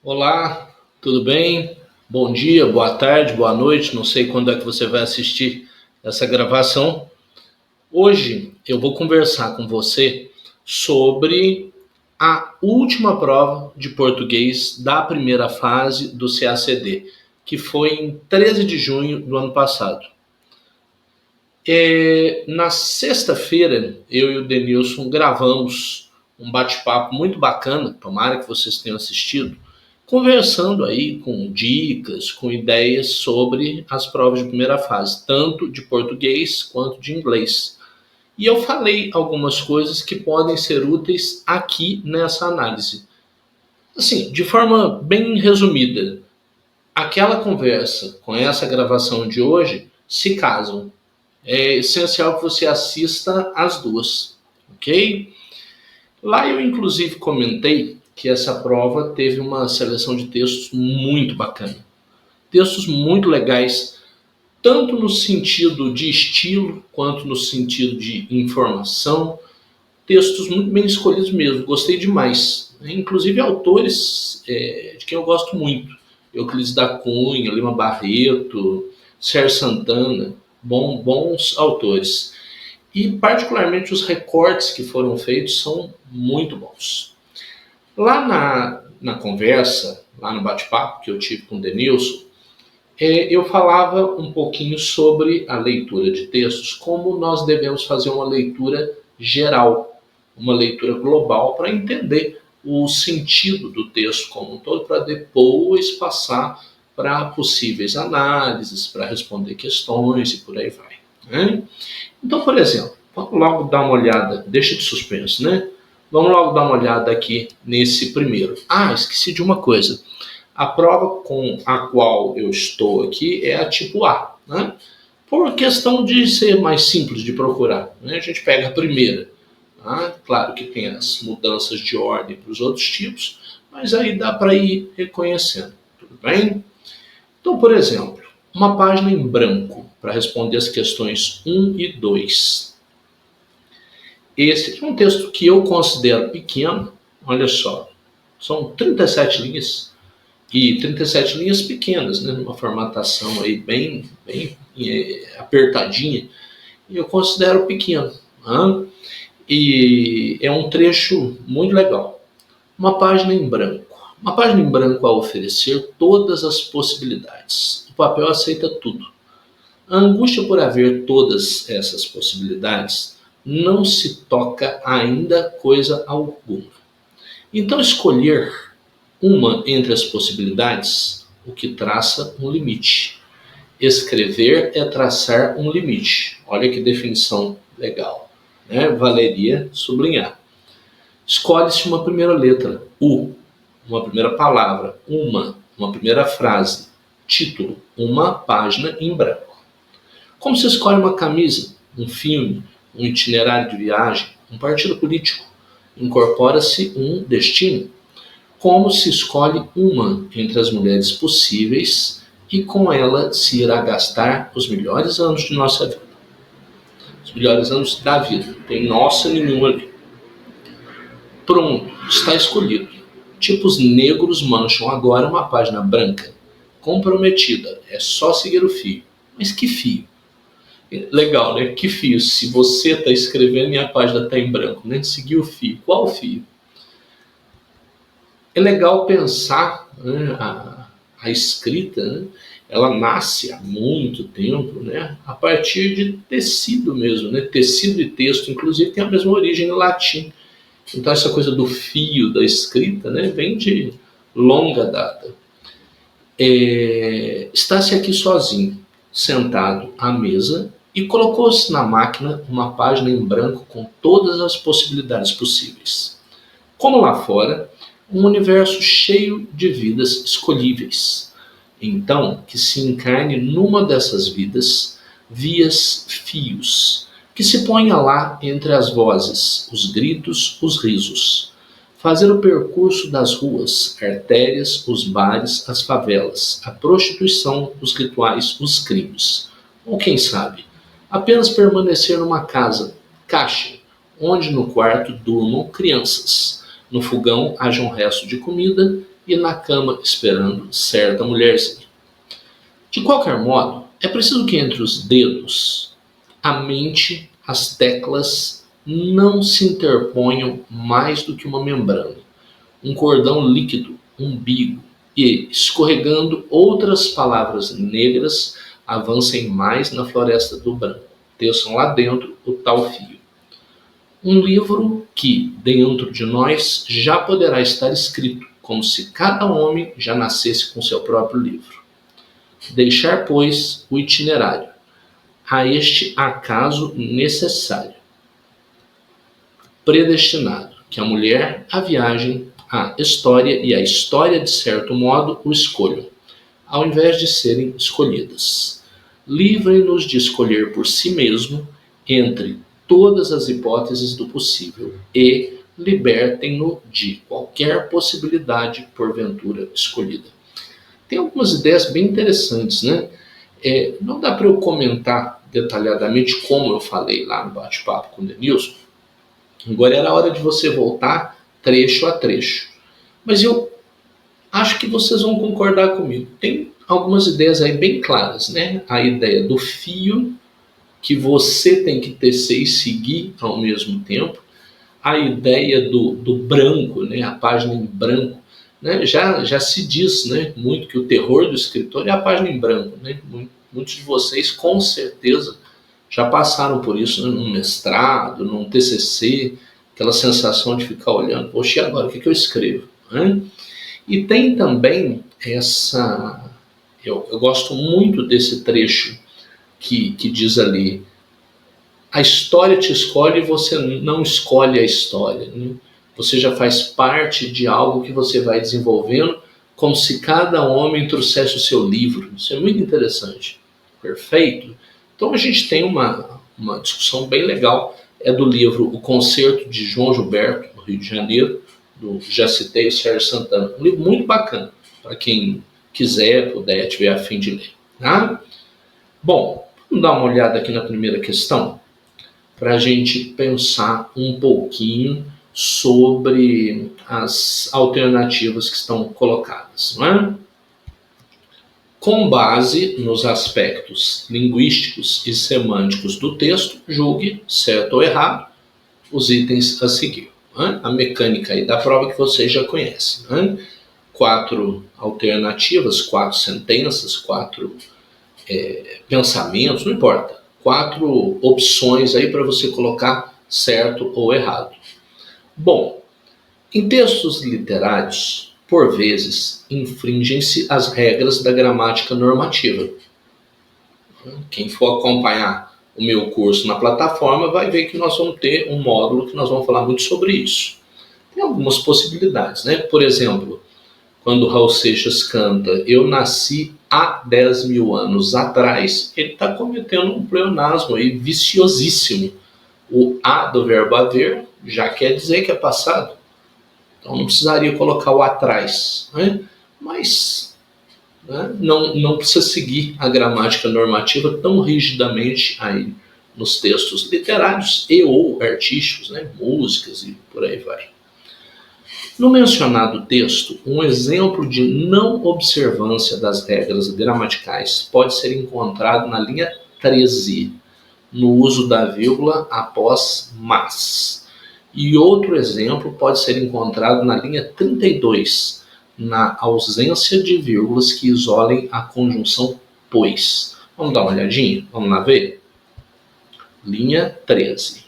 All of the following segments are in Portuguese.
Olá, tudo bem? Bom dia, boa tarde, boa noite. Não sei quando é que você vai assistir essa gravação. Hoje eu vou conversar com você sobre a última prova de português da primeira fase do CACD, que foi em 13 de junho do ano passado. Na sexta-feira, eu e o Denilson gravamos um bate-papo muito bacana, tomara que vocês tenham assistido, conversando aí com dicas, com ideias sobre as provas de primeira fase, tanto de português quanto de inglês. E eu falei algumas coisas que podem ser úteis aqui nessa análise. Assim, de forma bem resumida, aquela conversa com essa gravação de hoje se casam. É essencial que você assista as duas, ok? Lá eu inclusive comentei que essa prova teve uma seleção de textos muito bacana. Textos muito legais, tanto no sentido de estilo, quanto no sentido de informação. Textos muito bem escolhidos mesmo, gostei demais. Inclusive autores de quem eu gosto muito. Euclides da Cunha, Lima Barreto, Sérgio Santana, bons autores. E particularmente os recortes que foram feitos são muito bons. Lá na conversa, lá no bate-papo que eu tive com o Denilson, eu falava um pouquinho sobre a leitura de textos, como nós devemos fazer uma leitura geral, uma leitura global, para entender o sentido do texto como um todo, para depois passar para possíveis análises, para responder questões e por aí vai. Né? Então, por exemplo, vamos logo dar uma olhada, deixa de suspense, né? Vamos logo dar uma olhada aqui nesse primeiro. Esqueci de uma coisa. A prova com a qual eu estou aqui é a tipo A, né? Por questão de ser mais simples de procurar, né? A gente pega a primeira. Tá? Claro que tem as mudanças de ordem para os outros tipos, mas aí dá para ir reconhecendo, tudo bem? Então, por exemplo, uma página em branco para responder as questões 1 e 2. Esse é um texto que eu considero pequeno, olha só, são 37 linhas, e 37 linhas pequenas, né, numa formatação aí bem apertadinha, e eu considero pequeno. Né? E é um trecho muito legal. Uma página em branco. Uma página em branco a oferecer todas as possibilidades. O papel aceita tudo. A angústia por haver todas essas possibilidades não se toca ainda coisa alguma. Então escolher uma entre as possibilidades, o que traça um limite. Escrever é traçar um limite. Olha que definição legal, né? Valeria sublinhar. Escolhe-se uma primeira letra, U, uma primeira palavra, uma primeira frase, título, uma página em branco. Como se escolhe uma camisa, um filme, um itinerário de viagem, um partido político? Incorpora-se um destino. Como se escolhe uma entre as mulheres possíveis e com ela se irá gastar os melhores anos de nossa vida. Os melhores anos da vida. Não tem nossa nenhuma ali. Pronto, está escolhido. Tipos negros mancham agora uma página branca. Comprometida, é só seguir o fio. Mas que fio? Legal, né? Que fio? Se você está escrevendo e a página está em branco, né? Seguir o fio. Qual fio? É legal pensar, né, a escrita, né, ela nasce há muito tempo, né, a partir de tecido mesmo, né, tecido e texto, inclusive tem a mesma origem no latim. Então essa coisa do fio da escrita, né, vem de longa data. Está-se aqui sozinho, sentado à mesa, e colocou-se na máquina uma página em branco com todas as possibilidades possíveis. Como lá fora, um universo cheio de vidas escolhíveis. Então, que se encarne numa dessas vidas, vias fios, que se ponha lá entre as vozes, os gritos, os risos. Fazer o percurso das ruas, artérias, os bares, as favelas, a prostituição, os rituais, os crimes. Ou quem sabe, apenas permanecer numa casa, caixa, onde no quarto durmam crianças. No fogão haja um resto de comida e na cama esperando certa mulherzinha. De qualquer modo, é preciso que entre os dedos, a mente, as teclas não se interponham mais do que uma membrana, um cordão líquido, umbigo, e, escorregando outras palavras negras, avancem mais na floresta do branco. Teçam lá dentro o tal fio. Um livro que, dentro de nós, já poderá estar escrito, como se cada homem já nascesse com seu próprio livro. Deixar, pois, o itinerário a este acaso necessário, predestinado, que a mulher, a viagem, a história e a história, de certo modo, o escolham, ao invés de serem escolhidas. Livrem-nos de escolher por si mesmo entre todas as hipóteses do possível e libertem-no de qualquer possibilidade porventura escolhida. Tem algumas ideias bem interessantes, né? Não dá para eu comentar detalhadamente como eu falei lá no bate-papo com o Denilson. Agora era a hora de você voltar trecho a trecho. Mas eu acho que vocês vão concordar comigo. Tem algumas ideias aí bem claras, né? A ideia do fio que você tem que tecer e seguir ao mesmo tempo. A ideia do branco, né? A página em branco. Né? Já se diz, né, muito que o terror do escritor é a página em branco. Né? Muitos de vocês, com certeza, já passaram por isso, né, num mestrado, num TCC, aquela sensação de ficar olhando, poxa, e agora, o que eu escrevo? Né? E tem também essa... Eu gosto muito desse trecho que diz ali: a história te escolhe e você não escolhe a história. Né? Você já faz parte de algo que você vai desenvolvendo, como se cada homem trouxesse o seu livro. Isso é muito interessante. Perfeito? Então a gente tem uma discussão bem legal. É do livro O Concerto de João Gilberto, no Rio de Janeiro, já citei o Sérgio Santana. Um livro muito bacana, para quem quiser, puder, tiver a fim de ler. Tá? Bom, vamos dar uma olhada aqui na primeira questão, para a gente pensar um pouquinho sobre as alternativas que estão colocadas, não é? Com base nos aspectos linguísticos e semânticos do texto, julgue, certo ou errado, os itens a seguir. Não é? A mecânica aí da prova que vocês já conhecem. Não é? 4 alternativas, 4 sentenças, 4 pensamentos, não importa. 4 opções aí para você colocar certo ou errado. Bom, em textos literários, por vezes, infringem-se as regras da gramática normativa. Quem for acompanhar o meu curso na plataforma vai ver que nós vamos ter um módulo que nós vamos falar muito sobre isso. Tem algumas possibilidades, né? Por exemplo, quando Raul Seixas canta "Eu nasci há 10 mil anos atrás", ele está cometendo um pleonasmo aí viciosíssimo. O "a" do verbo haver já quer dizer que é passado. Então não precisaria colocar o atrás. Né? Mas né, não precisa seguir a gramática normativa tão rigidamente aí nos textos literários e ou artísticos, né? Músicas e por aí vai. No mencionado texto, um exemplo de não observância das regras gramaticais pode ser encontrado na linha 13, no uso da vírgula após mas. E outro exemplo pode ser encontrado na linha 32, na ausência de vírgulas que isolem a conjunção pois. Vamos dar uma olhadinha? Vamos lá ver? Linha 13.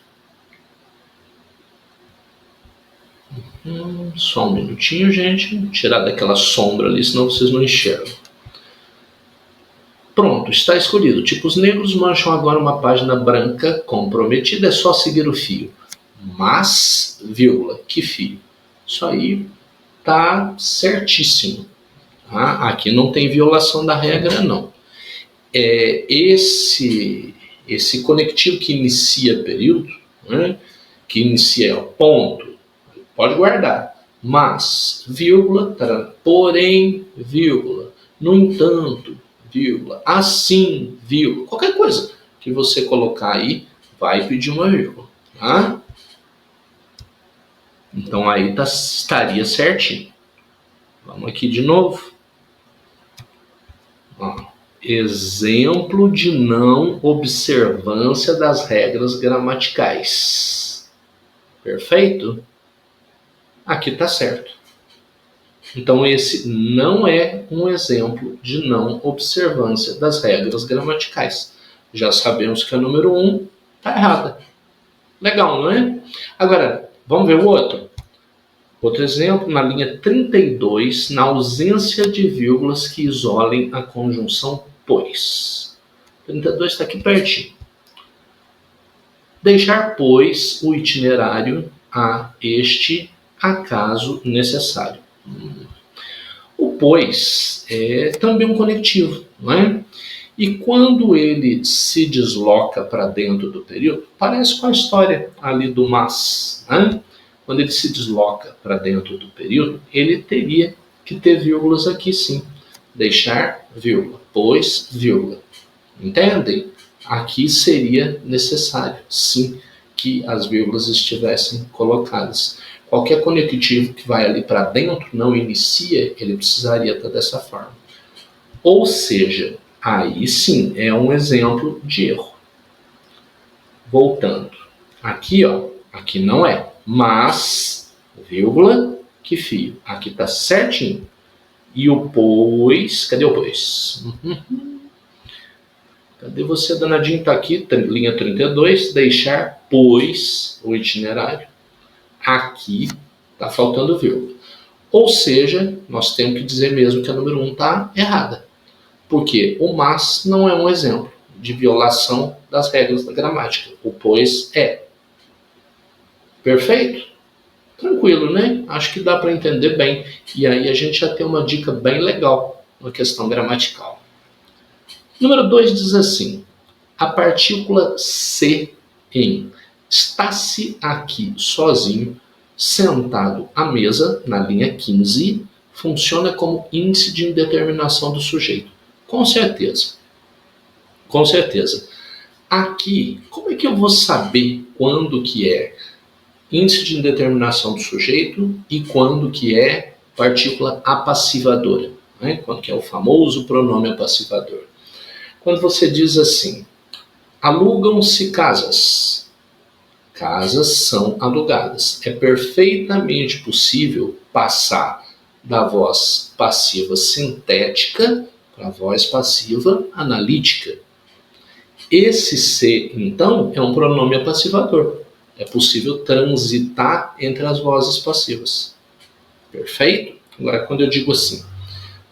Só um minutinho, gente. Vou tirar daquela sombra ali, senão vocês não enxergam. Pronto, está escolhido. Tipos negros mancham agora uma página branca comprometida. É só seguir o fio. Mas, vírgula, que fio? Isso aí tá certíssimo. Tá? Aqui não tem violação da regra, não. Esse conectivo que inicia período, né, que inicia ponto, pode guardar. Mas, vírgula, porém, vírgula, no entanto, vírgula, assim, vírgula, qualquer coisa que você colocar aí vai pedir uma vírgula. Tá? Então aí estaria certinho. Vamos Vamos aqui de novo. Ó, exemplo de não observância das regras gramaticais. Perfeito? Aqui está certo. Então, esse não é um exemplo de não observância das regras gramaticais. Já sabemos que a número 1 está errada. Legal, não é? Agora, vamos ver o outro. Outro exemplo, na linha 32, na ausência de vírgulas que isolem a conjunção pois. 32 está aqui pertinho. Deixar, pois, o itinerário a este acaso necessário. O pois é também um conectivo, não é? E quando ele se desloca para dentro do período, parece com a história ali do mas, né? Quando ele se desloca para dentro do período, ele teria que ter vírgulas aqui sim. Deixar, vírgula, pois, vírgula. Entendem? Aqui seria necessário, sim, que as vírgulas estivessem colocadas. Qualquer conectivo que vai ali para dentro, não inicia, ele precisaria estar dessa forma. Ou seja, aí sim é um exemplo de erro. Voltando. Aqui, ó, aqui não é. Mas, vírgula, que fio. Aqui está certinho. E o pois, cadê o pois? Cadê você, danadinho? Está aqui, linha 32, deixar, pois, o itinerário. Aqui está faltando vírgula. Ou seja, nós temos que dizer mesmo que a número 1 está errada. Porque o mas não é um exemplo de violação das regras da gramática. O pois é. Perfeito? Tranquilo, né? Acho que dá para entender bem. E aí a gente já tem uma dica bem legal na questão gramatical. Número 2 diz assim: a partícula se em está-se aqui sozinho, sentado à mesa, na linha 15, funciona como índice de indeterminação do sujeito. Com certeza. Com certeza. Aqui, como é que eu vou saber quando que é índice de indeterminação do sujeito e quando que é partícula apassivadora, né? Quando que é o famoso pronome apassivador. Quando você diz assim, alugam-se casas. Casas são alugadas. É perfeitamente possível passar da voz passiva sintética para a voz passiva analítica. Esse se, então, é um pronome apassivador. É possível transitar entre as vozes passivas. Perfeito? Agora, quando eu digo assim,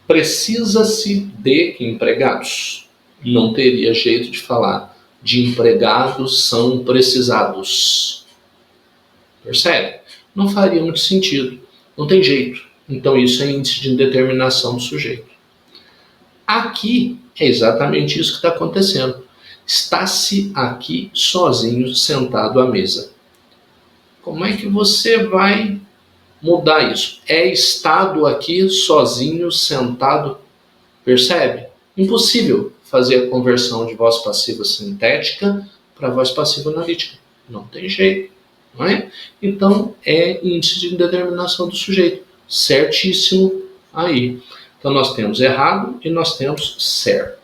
precisa-se de empregados, não teria jeito de falar de empregados são precisados. Percebe? Não faria muito sentido. Não tem jeito. Então, isso é índice de indeterminação do sujeito. Aqui é exatamente isso que está acontecendo. Está-se aqui sozinho, sentado à mesa. Como é que você vai mudar isso? É estado aqui sozinho, sentado. Percebe? Impossível fazer a conversão de voz passiva sintética para voz passiva analítica. Não tem jeito, não é? Então, é índice de indeterminação do sujeito. Certíssimo aí. Então, nós temos errado e nós temos certo.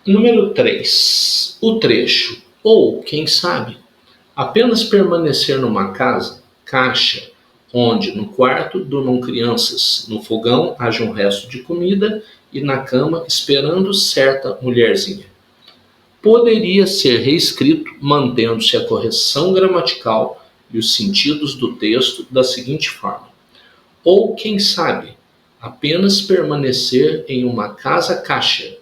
Número 3. O trecho. Ou, quem sabe, apenas permanecer numa casa, caixa, onde no quarto durmam crianças, no fogão haja um resto de comida e na cama esperando certa mulherzinha. Poderia ser reescrito mantendo-se a correção gramatical e os sentidos do texto da seguinte forma. Ou, quem sabe, apenas permanecer em uma casa caixa.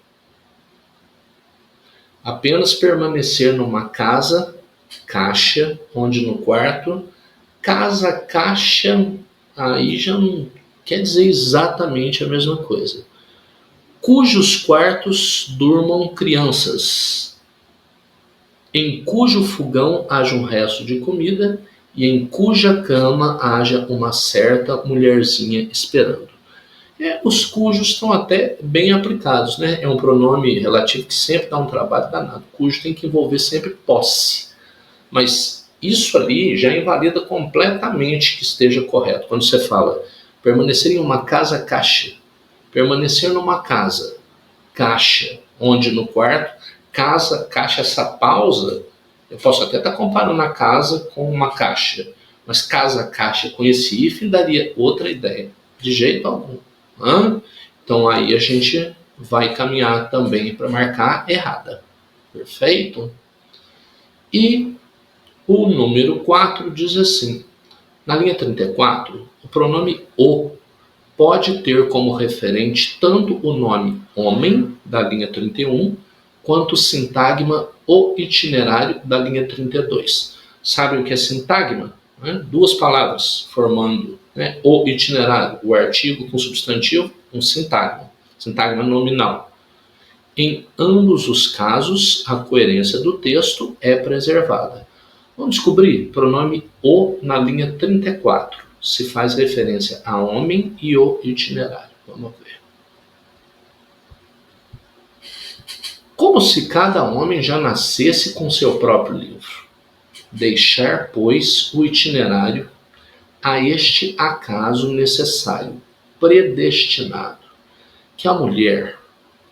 Apenas permanecer numa casa caixa, onde no quarto, casa caixa, aí já não quer dizer exatamente a mesma coisa. Cujos quartos durmam crianças, em cujo fogão haja um resto de comida e em cuja cama haja uma certa mulherzinha esperando. Os cujos estão até bem aplicados, né? É um pronome relativo que sempre dá um trabalho danado. Cujo tem que envolver sempre posse. Mas isso ali já invalida completamente que esteja correto. Quando você fala permanecer em uma casa caixa, permanecer numa casa caixa, onde no quarto, casa, caixa, essa pausa, eu posso até estar comparando a casa com uma caixa, mas casa, caixa com esse hífen daria outra ideia, de jeito algum. Então aí a gente vai caminhar também para marcar errada. Perfeito? E o número 4 diz assim, na linha 34, o pronome o pode ter como referente tanto o nome homem, da linha 31, quanto o sintagma o itinerário, da linha 32. Sabe o que é sintagma? Duas palavras formando o itinerário, o artigo com substantivo, um sintagma nominal. Em ambos os casos, a coerência do texto é preservada. Vamos descobrir pronome o na linha 34. Se faz referência a homem e o itinerário. Vamos ver. Como se cada homem já nascesse com seu próprio livro. Deixar, pois, o itinerário a este acaso necessário, predestinado, que a mulher,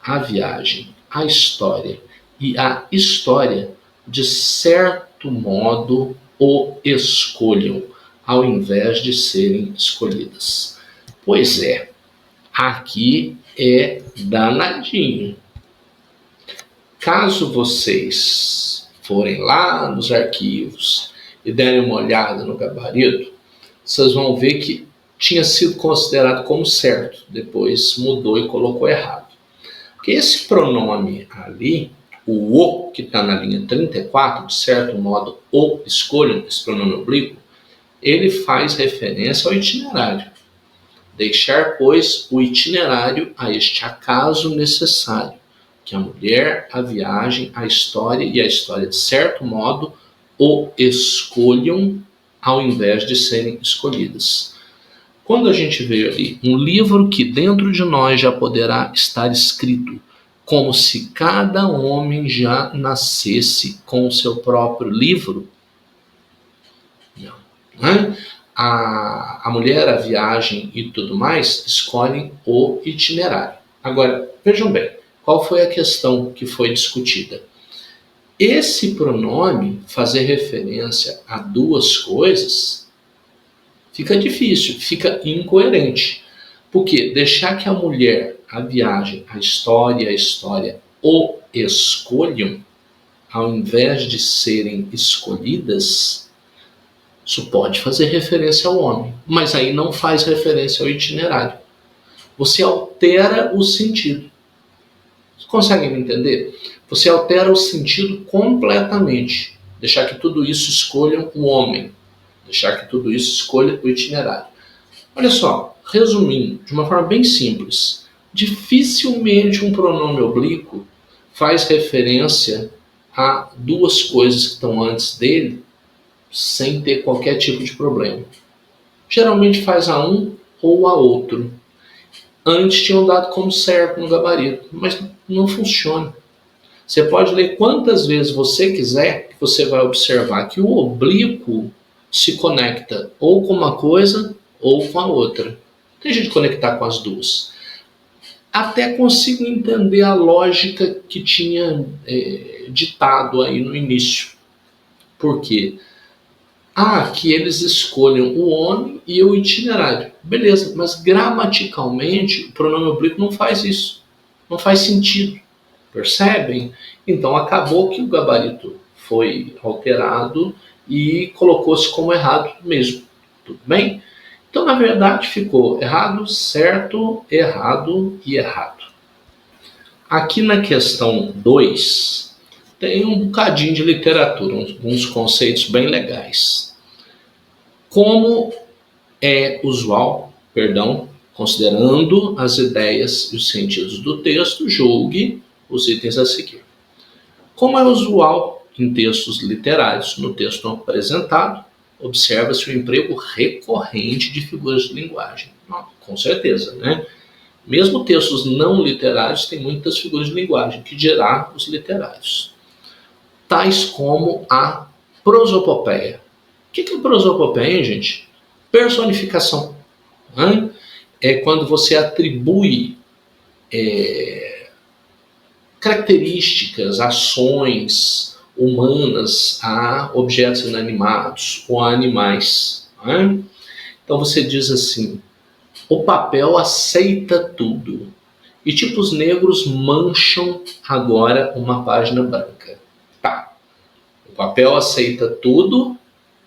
a viagem, a história e a história, de certo modo, o escolham, ao invés de serem escolhidas. Pois é, aqui é danadinho. Caso vocês forem lá nos arquivos e derem uma olhada no gabarito, vocês vão ver que tinha sido considerado como certo, depois mudou e colocou errado. Porque esse pronome ali, o o, que está na linha 34, de certo modo, o escolham, esse pronome oblíquo, ele faz referência ao itinerário. Deixar, pois, o itinerário a este acaso necessário, que a mulher, a viagem, a história e a história, de certo modo, o escolham ao invés de serem escolhidas. Quando a gente vê ali um livro que dentro de nós já poderá estar escrito, como se cada homem já nascesse com o seu próprio livro, a mulher, a viagem e tudo mais escolhem o itinerário. Agora, vejam bem, qual foi a questão que foi discutida? Esse pronome fazer referência a duas coisas fica difícil, fica incoerente. Porque deixar que a mulher, a viagem, a história o escolham, ao invés de serem escolhidas, isso pode fazer referência ao homem, mas aí não faz referência ao itinerário. Você altera o sentido. Vocês conseguem me entender? Você altera o sentido completamente. Deixar que tudo isso escolha o homem. Deixar que tudo isso escolha o itinerário. Olha só, resumindo, de uma forma bem simples, dificilmente um pronome oblíquo faz referência a duas coisas que estão antes dele sem ter qualquer tipo de problema. Geralmente faz a um ou a outro. Antes tinham dado como certo no gabarito, mas não funciona. Você pode ler quantas vezes você quiser, que você vai observar que o oblíquo se conecta ou com uma coisa ou com a outra. Tem jeito de conectar com as duas. Até consigo entender a lógica que tinha ditado aí no início. Por quê? Que eles escolham o homem e o itinerário. Beleza, mas gramaticalmente o pronome oblíquo não faz isso. Não faz sentido. Percebem? Então acabou que o gabarito foi alterado e colocou-se como errado mesmo. Tudo bem? Então, na verdade, ficou errado, certo, errado e errado. Aqui na questão 2, tem um bocadinho de literatura, uns conceitos bem legais. Como é usual, considerando as ideias e os sentidos do texto, julgue os itens a seguir. Como é usual em textos literários, no texto apresentado, observa-se o emprego recorrente de figuras de linguagem. Com certeza, né? Mesmo textos não literários têm muitas figuras de linguagem, que dirá os literários. Tais como a prosopopeia. que é prosopopeia, gente? Personificação. Né? É quando você atribui características, ações humanas a objetos inanimados ou a animais. Né? Então você diz assim: o papel aceita tudo. E tipos negros mancham agora uma página branca. Tá. O papel aceita tudo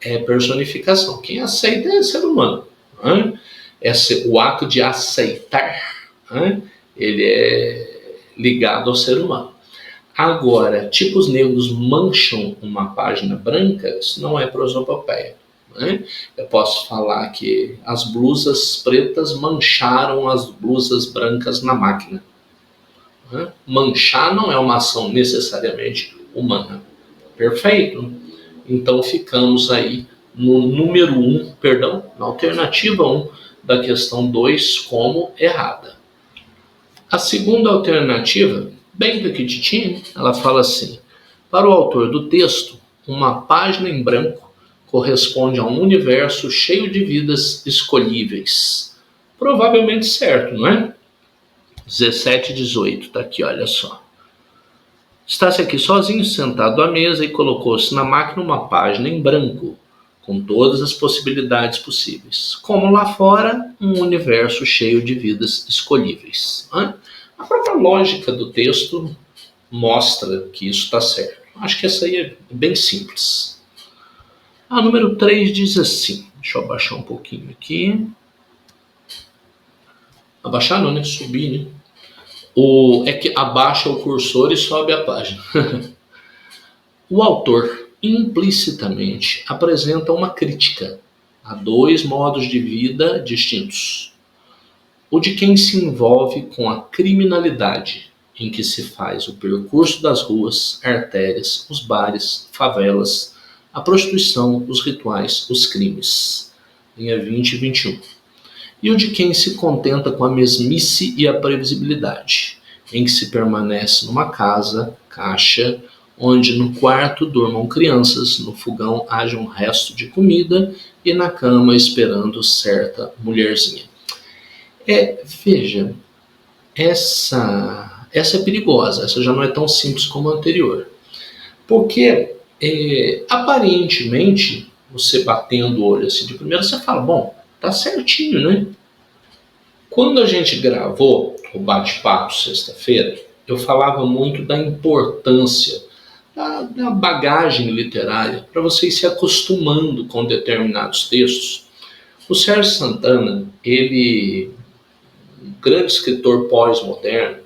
é personificação. Quem aceita é ser humano. Né? O ato de aceitar, né? Ele é ligado ao ser humano. Agora, tipos negros mancham uma página branca, isso não é prosopopeia. Né? Eu posso falar que as blusas pretas mancharam as blusas brancas na máquina. Né? Manchar não é uma ação necessariamente humana. Perfeito? Então ficamos aí no número 1, na alternativa 1 da questão 2 como errada. A segunda alternativa, bem pequititinha, ela fala assim: para o autor do texto, uma página em branco corresponde a um universo cheio de vidas escolhíveis. Provavelmente certo, não é? 17 e 18, tá aqui, olha só. Está-se aqui sozinho, sentado à mesa, e colocou-se na máquina uma página em branco, com todas as possibilidades possíveis. Como lá fora, um universo cheio de vidas escolhíveis. A própria lógica do texto mostra que isso está certo. Acho que essa aí é bem simples. A número 3 diz assim, deixa eu abaixar um pouquinho aqui. Abaixar não, né? Subir, né? É que abaixa o cursor e sobe a página. O autor implicitamente apresenta uma crítica a dois modos de vida distintos. O de quem se envolve com a criminalidade, em que se faz o percurso das ruas, artérias, os bares, favelas, a prostituição, os rituais, os crimes. Linha 20 e 21. E o de quem se contenta com a mesmice e a previsibilidade, em que se permanece numa casa, caixa, onde no quarto durmam crianças, no fogão haja um resto de comida e na cama esperando certa mulherzinha. Veja, essa é perigosa, essa já não é tão simples como a anterior. Porque, aparentemente, você batendo o olho assim de primeira, você fala, bom, tá certinho, né? Quando a gente gravou o bate-papo sexta-feira, eu falava muito da importância da bagagem literária para você ir se acostumando com determinados textos. O Sérgio Santana, ele, um grande escritor pós-moderno,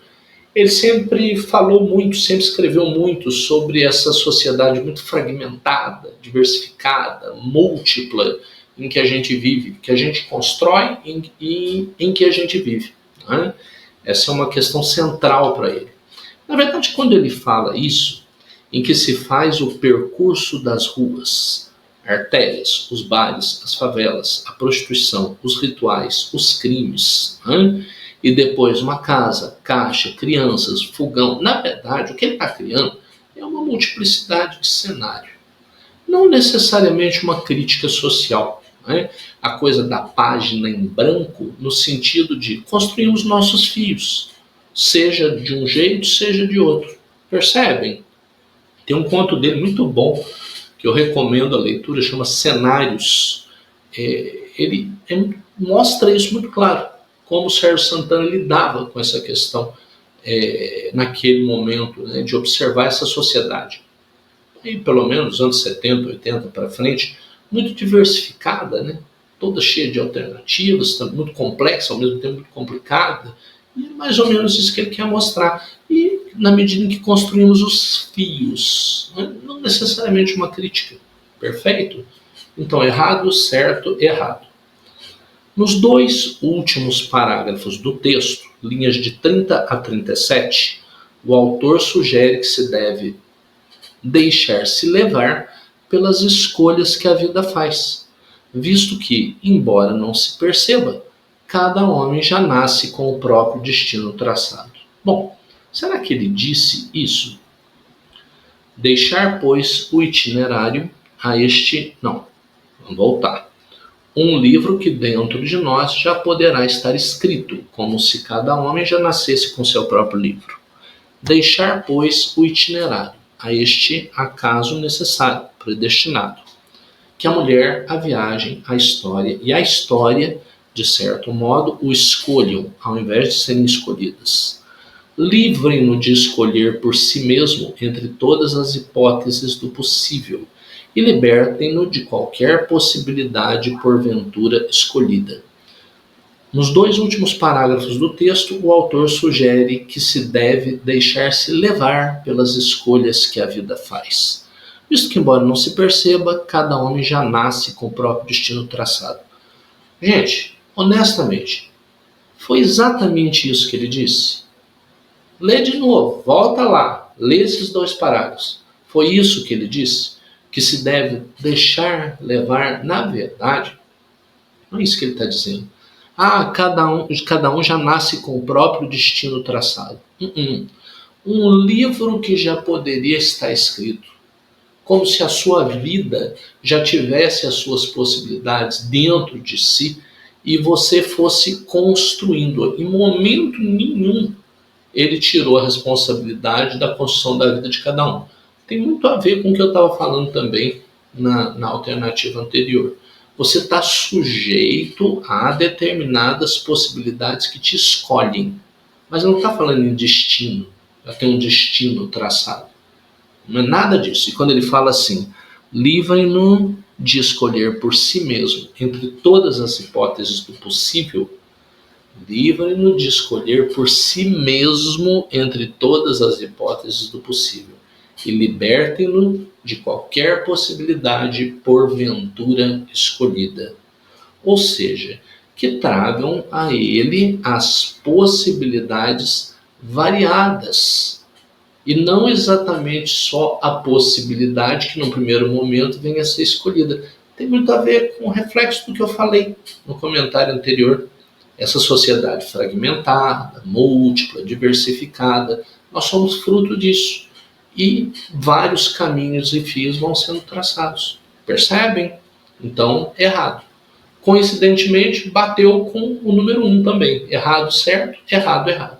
ele sempre falou muito, sempre escreveu muito sobre essa sociedade muito fragmentada, diversificada, múltipla, em que a gente vive, que a gente constrói e em que a gente vive. Né? Essa é uma questão central para ele. Na verdade, quando ele fala isso, em que se faz o percurso das ruas, artérias, os bares, as favelas, a prostituição, os rituais, os crimes, né? E depois uma casa, caixa, crianças, fogão. Na verdade, o que ele está criando é uma multiplicidade de cenário. Não necessariamente uma crítica social. Né? A coisa da página em branco, no sentido de construirmos nossos fios, seja de um jeito, seja de outro. Percebem? Tem um conto dele muito bom, que eu recomendo a leitura, chama Cenários. Ele mostra isso muito claro, como o Sérgio Santana lidava com essa questão naquele momento, né, de observar essa sociedade. E pelo menos nos anos 70, 80 para frente, muito diversificada, né, toda cheia de alternativas, muito complexa, ao mesmo tempo muito complicada. E é mais ou menos isso que ele quer mostrar. E na medida em que construímos os fios, né, não necessariamente uma crítica. Perfeito? Então, errado, certo, errado. Nos dois últimos parágrafos do texto, linhas de 30 a 37, o autor sugere que se deve deixar-se levar pelas escolhas que a vida faz, visto que, embora não se perceba, cada homem já nasce com o próprio destino traçado. Bom, será que ele disse isso? Deixar, pois, o itinerário a este... Não. Vamos voltar. Um livro que dentro de nós já poderá estar escrito, como se cada homem já nascesse com seu próprio livro. Deixar, pois, o itinerário, a este acaso necessário, predestinado. Que a mulher, a viagem, a história e a história, de certo modo, o escolham, ao invés de serem escolhidas. Livrem-no de escolher por si mesmo entre todas as hipóteses do possível e libertem-no de qualquer possibilidade porventura escolhida. Nos 2 últimos parágrafos do texto, o autor sugere que se deve deixar-se levar pelas escolhas que a vida faz. Visto que, embora não se perceba, cada homem já nasce com o próprio destino traçado. Gente, honestamente, foi exatamente isso que ele disse? Lê de novo, volta lá, lê esses 2 parágrafos. Foi isso que ele disse? Que se deve deixar levar, na verdade? Não é isso que ele está dizendo. Cada um já nasce com o próprio destino traçado. Um livro que já poderia estar escrito, como se a sua vida já tivesse as suas possibilidades dentro de si e você fosse construindo. Em momento nenhum ele tirou a responsabilidade da construção da vida de cada um. Tem muito a ver com o que eu estava falando também na alternativa anterior. Você está sujeito a determinadas possibilidades que te escolhem. Mas não está falando em destino, já tem um destino traçado. Não é nada disso. E quando ele fala assim, livrem-no de escolher por si mesmo entre todas as hipóteses do possível, livre-no de escolher por si mesmo entre todas as hipóteses do possível e libertem-no de qualquer possibilidade porventura escolhida. Ou seja, que tragam a ele as possibilidades variadas e não exatamente só a possibilidade que no primeiro momento venha a ser escolhida. Tem muito a ver com o reflexo do que eu falei no comentário anterior. Essa sociedade fragmentada, múltipla, diversificada, nós somos fruto disso. E vários caminhos e fios vão sendo traçados. Percebem? Então, errado. Coincidentemente, bateu com o número 1 também. Errado, certo? Errado, errado.